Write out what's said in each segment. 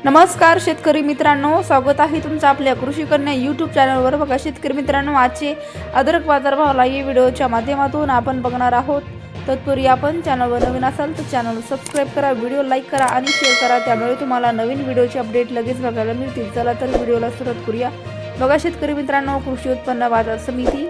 नमस्कार शेतकरी मित्रांनो, स्वागत आहे तुमचं आपल्या कृषी कन्या यूट्यूब चॅनलवर। बघा शेतकरी मित्रांनो, आजचे अद्रक बाजारभाव लाईव्ह व्हिडिओच्या माध्यमातून आपण बघणार आहोत। तत्पूर्वी आपण चॅनलवर नवीन असाल तर चॅनल सबस्क्राइब करा, व्हिडिओ लाईक करा आणि शेअर करा, त्यामुळे तुम्हाला नवीन व्हिडिओचे अपडेट लगेच बघायला मिळतील। चला तर व्हिडिओला सुरुवात करूया। बघा शेतकरी मित्रांनो, कृषी उत्पन्न बाजार समिती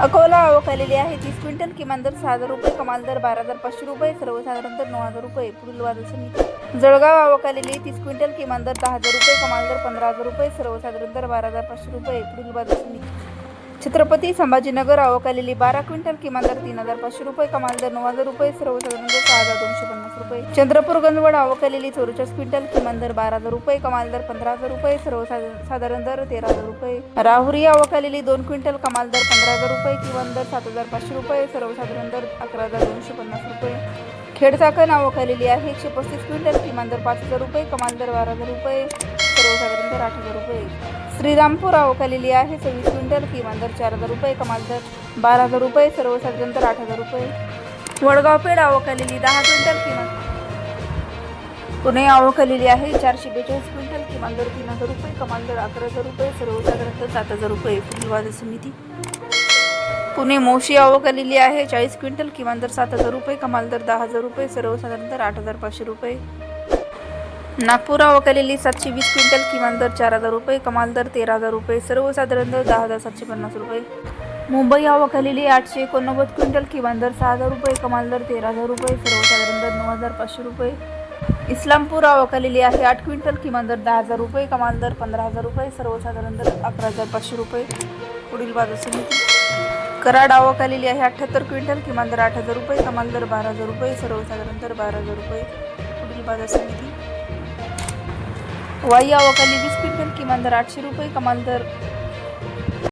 अकोला आवक आलेली आहे। 30 क्विंटल, किमान दर 6,000 रुपये, कमाल दर 12,500 रुपये, सर्वसाधारण दर 9,000 रुपये। पुढील बाजार समिती जळगाव आवक आलेली 30 क्विंटल, किमान दर 10,000 रुपये, कमाल दर 15,000 रुपये, सर्वसाधारण दर 12,500 रुपये। पुढील बाजार समिती छत्रपती संभाजीनगर आवक आलेली 12 क्विंटल, किमान दर 3,500 रुपये, कमाल दर 9,000 रुपये, सर्वसाधारण दर 6,250 रुपये। चंद्रपूर गंजवड आवक आलेली 44 क्विंटल, किमान दर 12,000 रुपये, कमाल दर 15,000 रुपये, सर्वसाधारण दर 13,000 रुपये। राहुरी आवक आलेली 2 क्विंटल, कमाल दर 15,000 रुपये, किमान दर 7,500 रुपये, सर्वसाधारण दर 11,250 रुपये। खेडचाकण आवक आलेली आहे 135 क्विंटल, किमान दर 5,000 रुपये, कमाल दर 12,000 रुपये, सर्वसाधारण दर 8,000 रुपये। श्रीरामपूर आवक आलेली आहे 26 क्विंटल, किमान दर 4,000 रुपये, कमाल दर 12,000 रुपये, सर्वसाधारण दर 8,000 रुपये। वडगाव पेठ आवक आलेली 10 क्विंटल, किमान पुणे आवक आलेली आहे 442 क्विंटल, किमान दर 3,000 रुपये, कमाल दर 11,000 रुपये, सर्वसाधारण दर 7,000 रुपये। पुढील बाजार समिती पुणे मोशी आवक आलेली आहे 40 क्विंटल, किमान दर 7,000 रुपये, कमाल दर 10,000 रुपये, सर्वसाधारण दर 8,500 रुपये। नागपूर आवक आलेली 720 क्विंटल, किमान दर 4,000 रुपये, कमाल दर 13,000 रुपये, सर्वसाधारण दर 10,750 रुपये। मुंबई आवक आलेली 889 क्विंटल, किमान दर 6,000 रुपये, कमाल दर 13,000 रुपये, सर्वसाधारण दर 9,500 रुपये। इस्लामपूर आवक आलेली आहे 8 क्विंटल, किमान दर 10,000 रुपये, कमाल दर 15,000 रुपये, सर्वसाधारण दर 11,500 रुपये। पुढील बाजार समिती कराड आवक आलेली आहे 78 क्विंटल, किमान दर 8,000 रुपये, कमाल दर 12,000 रुपये, सर्वसाधारण दर 12,000 रुपये। पुढील बाजार समिती वाई आवक आली 20 क्विंटल, किमान दर 800 रुपये, कमाल दर